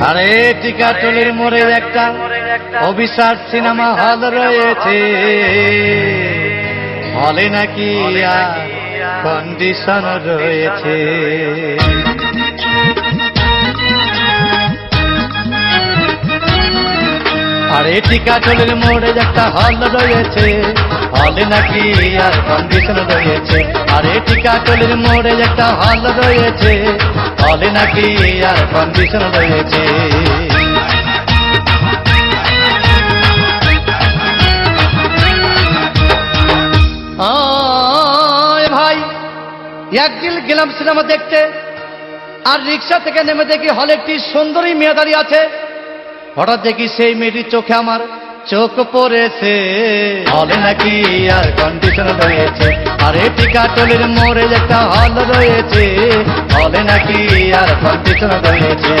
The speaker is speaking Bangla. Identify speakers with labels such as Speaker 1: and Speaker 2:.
Speaker 1: আরে টিকাটুলির মোড়ে একটা অভিশাপ সিনেমা হল রয়েছে, হলে নাকি কন্ডিশন রয়েছে। আরে টিকাটুলির মোড়ে একটা হল রয়েছে, হলে নাকি আর কন্ডিশন রয়েছে। আরে টিকাটুলির মোড়ে একটা হল রয়েছে, হলে নাকি আর কন্ডিশন রয়েছে। ভাই একদিন গেলাম সিনেমা দেখতে, আর রিক্সা থেকে নেমে দেখি হলে একটি সুন্দরী মেয়ে দাঁড়িয়ে আছে। হঠাৎ দেখি সেই মেয়েটির চোখে আমার চোখ পড়েছে, হলে নাকি আর কন্ডিশন রয়েছে। আরে টিকাটুলির মোড়ে একটা হল রয়েছে, হলে নাকি আর কন্ডিশন রয়েছে।